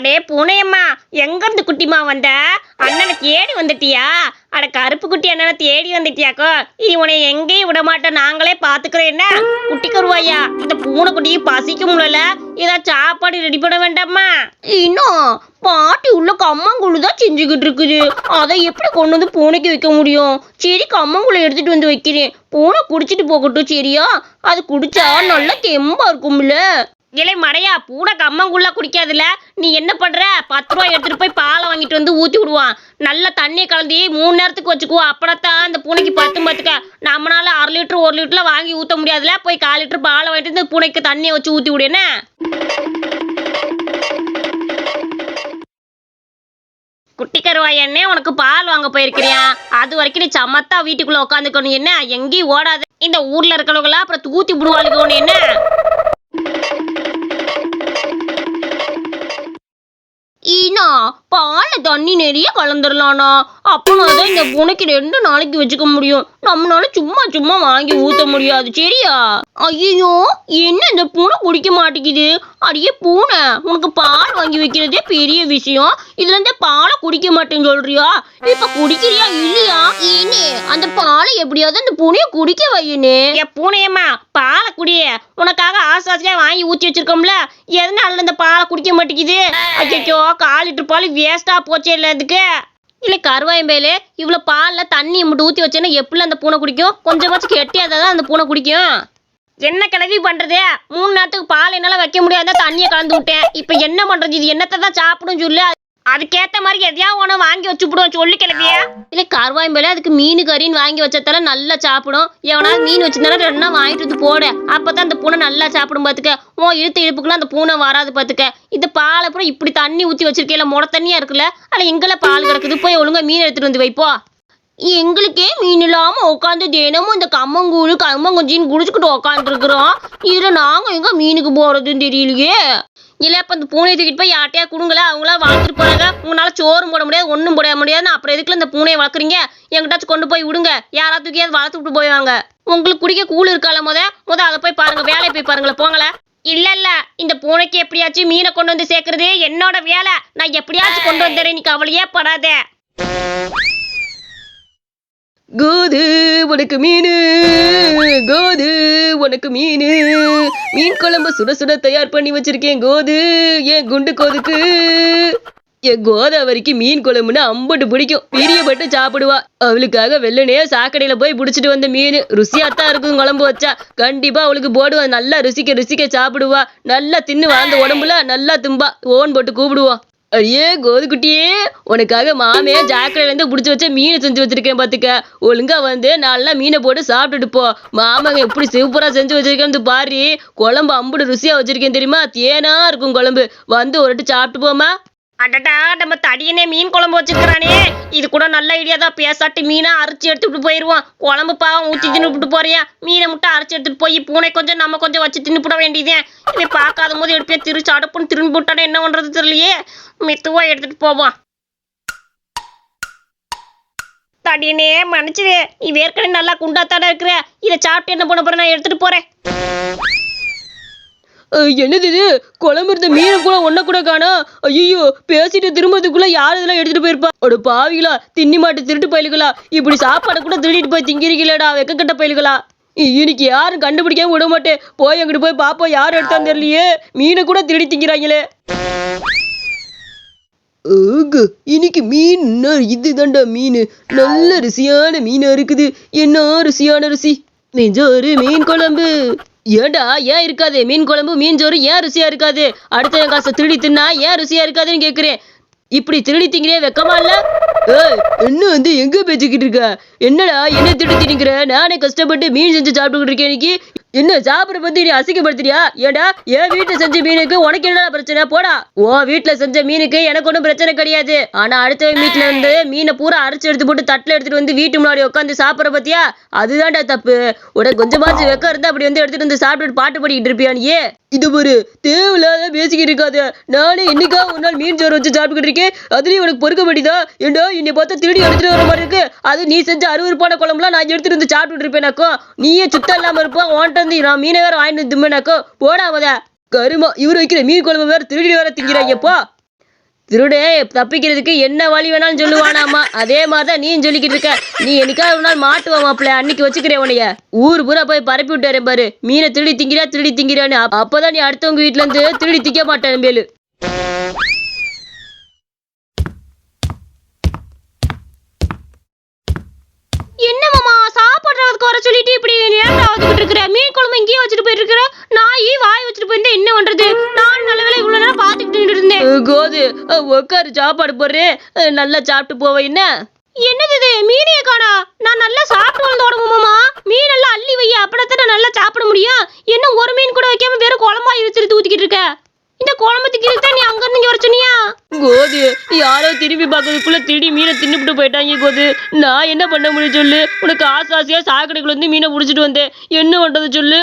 அடே பூனையம்மா, எங்க இருந்து குட்டிமா வந்த? அண்ணனை தேடி வந்துட்டியா? அட கருப்பு குட்டி அண்ணனை தேடி வந்துட்டியாக்கோ? உன்னை எங்கேயும் விட மாட்டேன், நாங்களே பாத்துக்கிறேன். என்ன குட்டி கருவாயா, இந்த பூனை குட்டிக்கு பசிக்கும்ல, ஏதாவது சாப்பாடு ரெடி பண்ண வேண்டாமா? இன்னும் பாட்டி உள்ள கம்மங்கூழு தான் செஞ்சுக்கிட்டு இருக்குது. அதை எப்படி கொண்டு வந்து பூனைக்கு வைக்க முடியும்? சரி, கம்மங்கூழை எடுத்துட்டு வந்து வைக்கிறேன். பூனை குடிச்சிட்டு போகட்டும், சரியா? அது குடிச்சா நல்லா தெம்பா இருக்கும்ல. இலை மடையா, பூனை கம்மங்குள்ள குடிக்காதுல. நீ என்ன பண்ற? 10 ரூபாய் எடுத்துட்டு போய் பாலை வாங்கிட்டு வந்து ஊத்தி விடுவான். நல்ல தண்ணியை கலந்து 3 நேரத்துக்கு வச்சுக்குவோம். அப்படத்தான் அந்த பூனைக்கு பத்துக்க. நம்மளால 1/2 லிட்டர் 1 லிட்டர்ல வாங்கி ஊத்த முடியாதுல. போய் 1/4 லிட்டர் பாலை வாங்கிட்டு வந்து பூனைக்கு தண்ணியை வச்சு ஊத்தி விடு. என்ன குட்டி கருவாயன்னே, உனக்கு பால் வாங்க போயிருக்கிறியா? அது வரைக்கும் நீ சமத்தா வீட்டுக்குள்ள உட்காந்துக்கணும். என்ன எங்கேயும் ஓடாது. இந்த ஊர்ல இருக்கிறவங்களா அப்புறம் தூத்தி விடுவாளுக்கு. ஒண்ணு என்ன ஈனா, பாலை தண்ணி நிறைய கலந்துடலானா? அப்பனாதான் இந்த பூனைக்கு 2 நாளைக்கு வச்சுக்க முடியும். நம்மளால சும்மா சும்மா வாங்கி ஊத்த முடியாது, சரியா? ஐயோ, என்ன இந்த பூனை குடிக்க மாட்டேங்குது? அடியே பூனை, உனக்கு பால் வாங்கி வைக்கிறதே பெரிய விஷயம். இதுல இருந்து பாலை குடிக்க மாட்டேன்னு சொல்றியா? இப்ப குடிக்கிறியா இல்லையா? ஏனே, அந்த பாலை எப்படியாவது அந்த பூனைய குடிக்க வையனே. என் பூனையம்மா, பாலை குடிய உனக்காக ஆசாசியா வாங்கி ஊத்தி வச்சிருக்கோம்ல, எதனால இந்த பாலை குடிக்க மாட்டேங்குது? ஐயோ, 1/4 லிட்டர் பால் வேஸ்டா போச்சே. இல்ல அதுக்கு இல்ல கருவாயம்பேலே, இவ்வளவு பால்ல தண்ணி மட்டும் ஊத்தி வச்சேன்னா எப்படி அந்த பூனை குடிக்கும்? கொஞ்சமாச்சும் கெட்டியாதான் அந்த பூனை குடிக்கும். என்ன கிளவி பண்றது? 3 நேரத்துக்கு பால் என்னால வைக்க முடியாத தண்ணியை கலந்து விட்டேன். இப்ப என்ன பண்றது? இது என்னத்தை தான் சாப்பிடும் சொல்லு. அதுக்கேத்த மாதிரி எதையா உன வாங்கி வச்சுப்பிடுவோம், சொல்லு கிளவிய. இல்ல கருவாயம்பேலே, அதுக்கு மீன் கறின்னு வாங்கி வச்சதால நல்லா சாப்பிடும். எவனாவது மீன் வச்சிருந்தாலும் 2 நாள் வாங்கிட்டு வந்து போட. அப்பதான் அந்த பூனை நல்லா சாப்பிடும். பாத்துக்க, இழுத்து இழுப்புக்குலாம் அந்த பூனை வராது. பாத்துக்க, இந்த பால் அப்புறம் இப்படி தண்ணி ஊத்தி வச்சிருக்கேன், முட தண்ணியா இருக்குல்ல. ஆனா எங்களை பால் கிடக்குது. போய் ஒழுங்கா மீன் எடுத்துட்டு வந்து வைப்போ. எங்களுக்கே மீன் இல்லாம உட்காந்து தினமும் இந்த கம்மங்கூழு கம்மங்குஞ்சின்னு குடிச்சுக்கிட்டு உட்காந்துருக்குறோம். இதுல நாங்க எங்க மீனுக்கு போறதுன்னு தெரியலையே. இல்ல இப்ப இந்த பூனையை தூக்கிட்டு போய் யார்ட்டையா கொடுங்களா, அவங்களா வளர்த்துட்டு போறாங்க. உங்களால சோறும் போட முடியாது, ஒன்றும் போட முடியாது. அப்புறம் எதுக்குல இந்த பூனையை வளர்க்குறீங்க? எங்கிட்டாச்சும் கொண்டு போய் விடுங்க. யாராவது தூக்கியாவது வளர்த்து விட்டு போய்வாங்க. உங்களுக்கு குடிக்க கூழ் இருக்கால முத அதை போய் பாருங்க. வேலையை போய் பாருங்களேன், போங்கள. இல்ல இந்த பூனைக்கு எப்படியாச்சும் மீனை கொண்டு வந்து சேர்க்கறது என்னோட வேலை. நான் எப்படியாச்சும் கொண்டு வந்துடுறேன், நீ கவலையே படாத. கோது உனக்கு மீனு, கோது உனக்கு மீனு. மீன் குழம்பு சுட சுட தயார் பண்ணி வச்சிருக்கேன் கோது, ஏன் குண்டு கோதுக்கு. என் கோதாவரிக்கு மீன் குழம்புன்னு அம்பட்டு பிடிக்கும். பிரியப்பட்டு சாப்பிடுவா. அவளுக்காக வெள்ளனே சாக்கடையில போய் பிடிச்சிட்டு வந்த மீன் ருசியாத்தான் இருக்கும். குழம்பு வச்சா கண்டிப்பா அவளுக்கு போடுவான். நல்லா ருசிக்க சாப்பிடுவா. நல்லா தின்னு வாழ்ந்த உடம்புல நல்லா தும்பா. ஓன் போட்டு கூப்பிடுவான். ஐயே கோதுக்குட்டியே, உனக்காக மாமே ஜாக்கடையில இருந்து பிடிச்சி வச்ச மீன் செஞ்சு வச்சிருக்கேன். பாத்துக்க, ஒழுங்கா வந்து நல்லா மீனை போட்டு சாப்பிட்டுட்டு போ. மாமாங்க எப்படி சூப்பரா செஞ்சு வச்சிருக்கேன்னு பாரு. குழம்பு அம்புடு ருசியா வச்சிருக்கேன் தெரியுமா? தேனா இருக்கும் குழம்பு. வந்து ஒருட்டு சாப்பிட்டு போமா. அடடா, நம்ம தடியனே மீன் குழம்பு வச்சிருக்கிறானே. இது கூட நல்ல ஐடியா தான். பேசாட்டி மீனை அரைச்சி எடுத்துட்டு போயிருவான். குழம்பு பாவம் ஊற்றி தின்னுபிட்டு போறியா? மீனை மட்டும் அரைச்சி எடுத்துட்டு போய் பூனை கொஞ்சம் நம்ம கொஞ்சம் வச்சு தின்னுபிட வேண்டியதே. இதை பார்க்காத போது எடுப்பேன் திருச்சி அடுப்புன்னு திரும்பி விட்டானே என்ன பண்றது தெரியலையே. மெத்துவா எடுத்துட்டு போவான். தடியனே மன்னிச்சிரு, நீ ஏற்கனவே நல்லா குண்டாத்தானே இருக்கிற. இதை சாப்பிட்டு என்ன பண்ண போறேன்? நான் எடுத்துட்டு போறேன். என்னது இது? குழம்பு இருந்த மீனை கூட ஒன்ன கூட காணா. ஐயோ, பேசிட்டு திரும்பதுக்குள்ள யார் இதெல்லாம் எடுத்துட்டு போயிருப்பா? ஒரு பாவிகளா, தின்னி மாட்டு திருட்டு பயிலுகளா, இப்படி சாப்பாடை கூட திருடிட்டு போய் திங்கிறீங்களேடா, வெக்கக்கட்ட பயிலுகளா. இன்னைக்கு யாரும் கண்டுபிடிக்காம விட மாட்டேன். போய் அங்கிட்டு போய் பாப்போம் யார் எடுத்தான்னு தெரியலையே. மீனை கூட திருடி திங்கிறாங்களே. இன்னைக்கு மீன் இதுதான்டா மீன். நல்ல ருசியான மீனா இருக்குது. என்ன ருசியான ருசி. நெஞ்சோறு மீன் குழம்பு. ஏண்டா ஏன் இருக்காது மீன் குழம்பு மீன் சோறு? ஏன் ருசியா இருக்காது? அடுத்த காசை திருடி தின்னா ஏன் ருசியா இருக்காதுன்னு கேக்குறேன். இப்படி திருடி திங்கிறே வெக்கமா இல்ல? என்ன வந்து எங்க பேச்சுக்கிட்டு இருக்க? என்னடா என்ன திருடி திணிக்கிற? நானே கஷ்டப்பட்டு மீன் செஞ்சு சாப்பிட்டுக்கிட்டு இருக்கேன். இன்னைக்கு என்ன சாப்பிட பத்தி நீ அசிங்கப்படுத்துறியா? ஏடா என் வீட்டுல செஞ்ச மீனுக்கு உனக்கு என்ன பிரச்சனை? போடா. உன் வீட்டுல செஞ்ச மீனுக்கு எனக்கு ஒன்றும் பிரச்சனை கிடையாது. ஆனா அடுத்த வீட்டுல இருந்து மீனை பூரா அரைச்சு எடுத்து போட்டு தட்டுல எடுத்துட்டு வந்து வீட்டு முன்னாடி உட்காந்து சாப்பிட்ற பத்தியா? அதுதான்டா தப்பு. உனக்கு கொஞ்சமாச்சும் வெக்கம் இருந்தா அப்படி வந்து எடுத்துட்டு வந்து சாப்பிட்டு பாட்டு பாடிக்கிட்டு இருப்பியா நீ? இது ஒரு தேவையில்லாத பேசிக்கிட்டு இருக்காது. நானே இன்னைக்கா ஒரு நாள் மீன் சோறு வச்சு சாப்பிட்டுக்கிட்டு இருக்கேன். அதுலயும் உனக்கு பொறுக்க மாட்டேதா? ஏண்டா என்னை பார்த்தா திருடி எடுத்துட்டு வர மாதிரி இருக்கு. அது நீ செஞ்ச அருவருப்பான குழம்புலாம் நான் எடுத்துட்டு வந்து சாப்பிட்டுட்டு இருப்பேனாக்கோ. நீயே சுத்தம் இல்லாம இருப்பான். ஓன்ட்டு வந்து நான் மீனை வேற வாங்கிட்டு தும்மனாக்கோ. போடாமத கருமா, இவரு வைக்கிற மீன் குழம்பு வேற திருடி வேற திங்கிறாங்கப்பா. திருடே தப்பிக்கிறதுக்கு என்ன வழி வேணாலும் சொல்லுவானாமா. அதே மாதிரிதான் நீயும் சொல்லிக்கிட்டு இருக்க. நீ என்னைக்காவது ஒரு நாள் மாட்டுவா மாப்பிள்ள, அன்னைக்கு வச்சுக்கிறேன் உனைய. ஊர் பூரா போய் பரப்பி விட்டாரு பாரு, மீனை திருடி திங்கிறான்னு. அப்பதான் நீ அடுத்தவங்க வீட்டுல இருந்து திருடி திங்க மாட்டேன் மேலு. என்ன மாமா சாப்பிடுறதுக்கு வர சொல்லிட்டு இப்படி நேரம் ஆகிட்டு இருக்கிற? மீன் குழம்பு இங்கேயே வச்சுட்டு போயிட்டு இருக்கிற. நாய் வாய் வச்சுட்டு போயிருந்தா என்ன பண்றது? நான் நல்ல வேலை இவ்வளவு நேரம் பாத்துக்கிட்டு இருந்தேன். கோது உட்காரு, சாப்பாடு போடுறேன், நல்லா சாப்பிட்டு போவேன். என்னது இது மீனையே காணா? நான் நல்லா சாப்பிட்டு வந்தோட மாமா. மீன் எல்லாம் அள்ளி வைய, அப்படித்தான் நான் நல்லா சாப்பிட முடியும். என்ன ஒரு மீன் கூட வைக்காம வெறும் குழம்பா வச்சுட்டு ஊத்திக்கிட்டு இருக்க? இந்த குழம்புக்கு தான் நீ அங்க இருந்து வர சொன்னியா? கோது யாரோ திரும்பி பார்க்கறதுக்குள்ள திருடி மீனை தின்னுபிட்டு போயிட்டாங்க. கோது நான் என்ன பண்ண முடியும் சொல்லு? உனக்கு ஆசையா சாக்கடைக்குள்ள இருந்து மீனை புடிச்சிட்டு வந்தேன், என்ன பண்றது சொல்லு?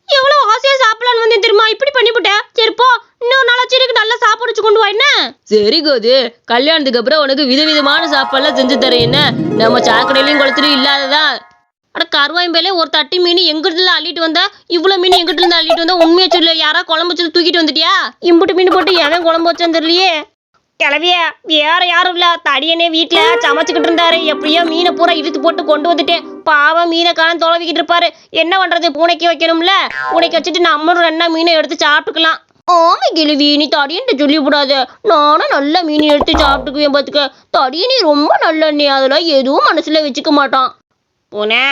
எவ்வளவு ஆசையா சாப்பிடலான்னு வந்தேன் தெரியுமா? இப்படி பண்ணிவிட்டேன். சரிப்போ இன்னொரு நாளாச்சு எனக்கு நல்லா சாப்பாடு வச்சு கொண்டு வா. என்ன சரி கோது, கல்யாணத்துக்கு அப்புறம் உனக்கு விதவிதமான சாப்பாடுலாம் செஞ்சு தரேன். என்ன நம்ம சாக்கடையிலையும் குளத்துலையும் இல்லாததா? அட கருவாயம்பேலே ஒரு தட்டி மீன் எங்கிட்ட அள்ளிட்டு வந்தா? இவ்வளவு மீன் எங்கிட்ட இருந்து அள்ளிட்டு வந்தா? உண்மையா சொல்லு, யாரா குழம்பு வச்சு தூக்கிட்டு வந்துட்டியா? இம்புட்டு மீன் போட்டு எவன் குழம்பு வச்சான்னு தெரியலையே. கிளவிய வேற யாரும் இல்ல, தடியனே வீட்டுல சமைச்சுக்கிட்டு இருந்தாரு. எப்படியோ மீனை பூரா இழுத்து போட்டு கொண்டு வந்துட்டேன். பாவம் மீனை காண தொலைவிக்கிட்டு இருப்பாரு. என்ன பண்றது, பூனைக்கு வைக்கணும்ல. பூனைக்கு வச்சுட்டு நம்மளும் 2 மீனை எடுத்து சாப்பிட்டுக்கலாம். ஆமை கிழவி, நீ தடியன்ட்டு சொல்லி விடாத. நானும் நல்ல மீன் எடுத்து சாப்பிட்டுக்குவேன் பாத்துக்க. தடியனே ரொம்ப நல்ல நீ, அதெல்லாம் எதுவும் மனசுல வச்சுக்க மாட்டான். பூனை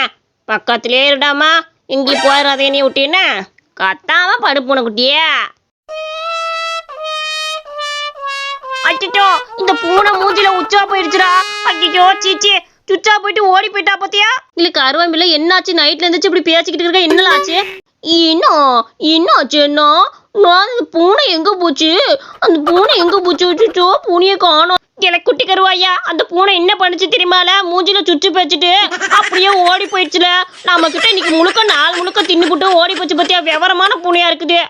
பக்கத்திலே இருடாமா, இங்கே போயிடாதே நீ விட்டீன்னா. கத்தாம படு பூனை குட்டியே. அச்சோ, இந்த பூனை மூஞ்சில உச்சா போயிடுச்சுடா. அச்சோ சீச்சி, சுச்சா போயிட்டு ஓடி போயிட்டா பாத்தியா? இல்ல கருவாம்பில்ல, என்னாச்சு? நைட்ல இருந்துச்சு இப்படி பேசிக்கிட்டு இருக்க, என்னலாம் ஆச்சு? என்னாச்சு? நான் அந்த பூனை எங்க போச்சு? அந்த பூனை எங்க போச்சு? சுச்சோ பூனையை காணோம். எனக்கு குட்டி கருவாயா, அந்த பூனை என்ன பண்ணுச்சு தெரியுமால? மூஞ்சில சுச்சு பேச்சுட்டு அப்படியே ஓடி போயிடுச்சுல. நம்ம கிட்ட இன்னைக்கு முழுக்க 4 முழுக்க தின்னு போட்டு ஓடி போச்சு பத்தியா? விவரமான பூனையா இருக்குது.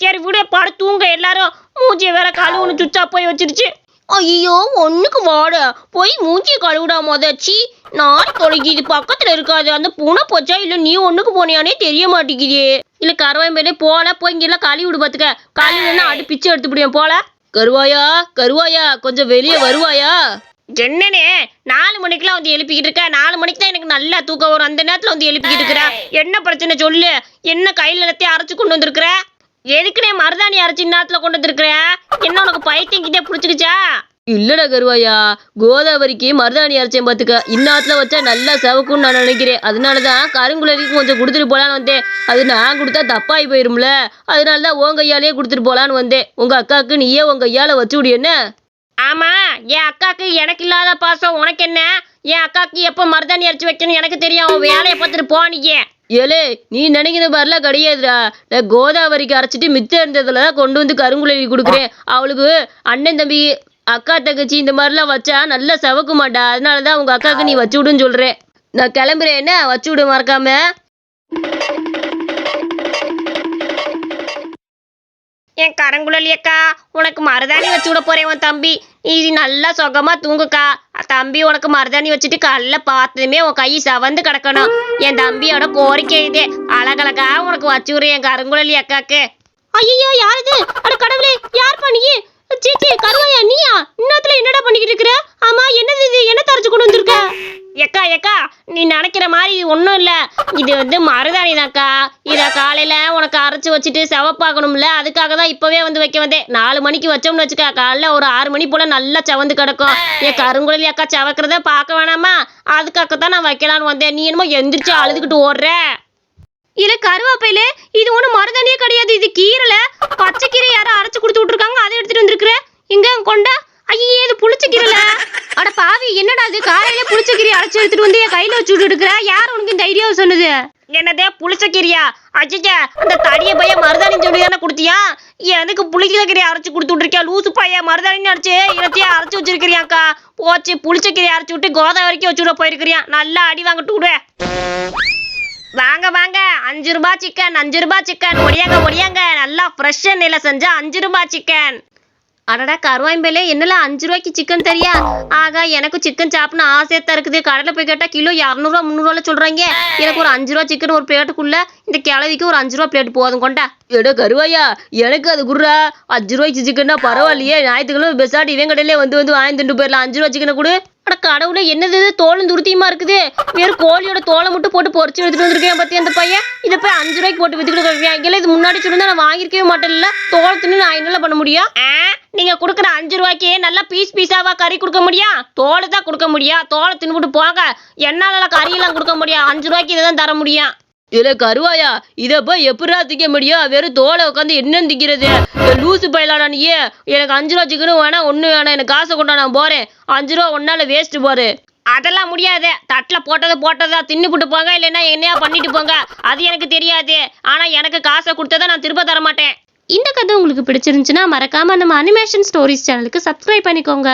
சரி விட, படு தூங்க. எல்லாரும் மூஞ்சிய வேற கழுவுன்னு சுச்சா போய் வச்சிருச்சு. ஐயோ ஒண்ணுக்கு வாட போய் மூஞ்சிய கழுவிடா மொதச்சி. நாய் தொலைக்குது, பக்கத்துல இருக்காது. அந்த பூனை போச்சா இல்ல நீ ஒண்ணுக்கு போனியானே தெரிய மாட்டேங்குது. இல்ல கருவாயம்பேலே போல, போய் இங்க எல்லாம் கழுவி விடு பாத்துக்க. கழுவினா அடி பிச்சு எடுத்து முடியும் போல. கருவாயா கொஞ்சம் வெளியே வருவாயா? என்னனே 4 மணிக்கெல்லாம் வந்து எழுப்பிக்கிட்டு இருக்க? 4 மணிக்கு தான் எனக்கு நல்லா தூக்கம் வரும். அந்த நேரத்துல வந்து எழுப்பிக்கிட்டு இருக்கிற. என்ன பிரச்சனை சொல்லு? என்ன கையில எல்லாத்தையும் அரைச்சு கொண்டு வந்திருக்கிற? எதுக்குனே மருதாணி அரைச்சி இந்நேரத்துல கொண்டு வந்திருக்கிற? என்ன உனக்கு பைத்தியங்கிட்டே பிடிச்சிக்கிச்சா? இல்லடா கருவாயா, கோதாவரிக்கு மருதாணி அரைச்சேன் பாத்துக்க. இந்நாத்துல வச்சா நல்லா செவக்கும்னு நான் நினைக்கிறேன். அதனாலதான் கருங்குளரிக்கு கொஞ்சம் கொடுத்துட்டு போலான்னு வந்தேன். அது நான் கொடுத்தா தப்பாகி போயிரும்ல, அதனாலதான் உன் கையாலேயே கொடுத்துட்டு போலான்னு வந்தேன். உங்க அக்காவுக்கு நீயே உங்க கையால வச்சு விடு. என்ன? ஆமா, என் அக்காக்கு எனக்கு இல்லாத பாசம் உனக்கு என்ன? என் அக்காக்கு எப்ப மருதாணி அரைச்சு வைக்கணும் எனக்கு தெரியும். அவன் வேலையை பார்த்துட்டு போனீங்க. ஏலே, நீ நினைக்கிற மாதிரிலாம் கிடையாதுடா. நான் கோதாவரிக்கு அரைச்சிட்டு மிச்சம் இருந்ததுலதான் கொண்டு வந்து கருங்குளரி கொடுக்குறேன். அவளுக்கு அண்ணன் தம்பி அக்கா தங்கச்சி இந்த மாதிரிலாம் வச்சா நல்லா செவக்க மாட்டா. அதனாலதான் உங்க அக்காவுக்கு நீ வச்சு விடுன்னு சொல்றேன். நான் கிளம்புறேன், என்ன வச்சு விடு மறக்காம. என் கருங்குழலி அக்கா, உனக்கு மருதாணி வச்சு விட போறேன். உன் தம்பி இது நல்லா சுகமா தூங்குக்கா. தம்பி உனக்கு மருதாணி வச்சுட்டு காலைல பார்த்ததுமே உன் கை சவந்து கிடக்கணும். என் தம்பியோட கோரிக்கை இது. அழகழகா உனக்கு வச்சு விடுறேன் என் கருங்குழலி அக்காக்கு. ஐயோ யார் இது? அட கடவுளே, யார் பண்ணி? சீச்சி கருவாயா, நீயா? இன்னத்துல என்னடா பண்ணிக்கிட்டு இருக்கிற? ஆமா, என்னது இது? என்ன தரைச்சு கொண்டு வந்திருக்க? எக்கா நீ நினைக்கிற மாதிரி ஒன்றும் இல்லை. இது வந்து மருதாணி தான்க்கா. இதை காலையில உனக்கு அரைச்சி வச்சுட்டு செவப்பாக்கணும்ல, அதுக்காக தான் இப்பவே வந்து வைக்க வந்தேன். 4 மணிக்கு வச்சோம்னு வச்சுக்கா, காலைல ஒரு 6 மணி போல நல்லா செவந்து கிடக்கும். என் கருங்குழலி அக்கா செவக்கிறத பார்க்க வேணாமா? அதுக்காகத்தான் நான் வைக்கலான்னு வந்தேன். நீ என்னமோ எந்திரிச்சு அழுதுகிட்டு ஓடுற. இல்ல கருவாப்பையில இது ஒன்றும் மருதாணியே கிடையாது, இது கீரைல பச்சை கீரை யாரும் அரைச்சு கொடுத்து விட்டுருக்காங்க, அதை எடுத்துட்டு வந்திருக்கிற. இங்க கொண்டா. ஐயே, இது புளிச்ச கீரைல. அட பாவி, என்னடா இது? காலையில புளிச்ச கீரை அரைச்சு எடுத்துட்டு வந்து என் கையில வச்சு விட்டு இருக்கிற. யார் உனக்கு இந்த ஐடியாவை சொன்னது? என்னதே புளிச்ச கீரையா? அச்சா, அந்த தடிய பைய மருதாணி சொல்லி தானே கொடுத்தியா? எனக்கு புளிச்ச கீரை அரைச்சு கொடுத்து விட்டுருக்கியா? லூசு பைய மருதாணி அரைச்சு இனத்தையே அரைச்சு வச்சிருக்கிறியாக்கா. போச்சு, புளிச்ச கீரை அரைச்சு விட்டு கோதாவரிக்கு வச்சு விட போயிருக்கிறியா? நல்லா அடி வாங்கிட்டு விடு. வாங்க 5 ரூபாய் சிக்கன், 5 ரூபாய் சிக்கன். ஒடியாங்க நல்லா ஃப்ரெஷ் எண்ணெயில செஞ்ச 5 ரூபாய் சிக்கன். அடடா கருவாயம்பேலே என்னல 5 ரூபாய்க்கு சிக்கன் தெரியா? ஆகா எனக்கு சிக்கன் சாப்பிடணும் ஆசையா தான் இருக்குது. கடையில் போய் கேட்டா கிலோ 200 300 சொல்றாங்க. எனக்கு ஒரு 5 ரூபா சிக்கன் ஒரு பிளேட்டுக்குள்ள இந்த கிழவிக்கு ஒரு 5 ரூபா பிளேட் போதும் கொண்டா. எடா கருவாயா, எனக்கு அது குடுறா. 5 ரூபாய்க்கு சிக்கன்னா பரவாயில்லையே. ஞாயிற்றுக்கிழமை பெசாட்டி இவன் கடையிலே வந்து வாங்கிட்டு போயிடலாம். 5 ரூபா சிக்கனை கொடு. அட கடவுளே என்னது இது தோலும் துருத்தியுமா இருக்குது. வெறும் கோழியோட தோலை மட்டும் போட்டு பொரிச்சு எடுத்துட்டு வந்திருக்கேன் பத்தி அந்த பையன். இதை போய் 5 ரூபாய்க்கு போட்டு வித்துக்கிட்டு வைக்கல. இது முன்னாடி சொல்லிருந்தா நான் வாங்கிருக்கவே மாட்டேன்ல. தோலை தின்னு நான் என்னெல்லாம் பண்ண முடியும்? நீங்க கொடுக்குற 5 ரூபாய்க்கு நல்லா பீஸாவா கறி கொடுக்க முடியும்? தோலை தான் கொடுக்க முடியும். தோலை தின்னுபிட்டு போக என்னால கறியெல்லாம் கொடுக்க முடியும். 5 ரூபாய்க்கு இதை தான் தர முடியும். இல்ல கருவாயா, இதை போய் எப்படா திக்க முடியும்? வெறும் தோலை உட்காந்து என்னன்னு திக்கிறது? லூசு பயிலாடா நீயே. எனக்கு 5 ரூபா சிக்கனும் வேணாம் ஒன்றும் வேணாம். எனக்கு காசை கொண்டா, நான் போறேன். 5 ரூபா ஒன்னால வேஸ்ட் போரு. அதெல்லாம் முடியாது. தட்டில் போட்டதா தின்னுபிட்டு போங்க, இல்லைன்னா என்னையா பண்ணிட்டு போங்க. அது எனக்கு தெரியாது. ஆனா எனக்கு காசை கொடுத்ததை நான் திரும்ப தர மாட்டேன். இந்த கதை உங்களுக்கு பிடிச்சிருந்துச்சுன்னா மறக்காம நம்ம அனிமேஷன் ஸ்டோரிஸ் சேனலுக்கு சப்ஸ்கிரைப் பண்ணிக்கோங்க.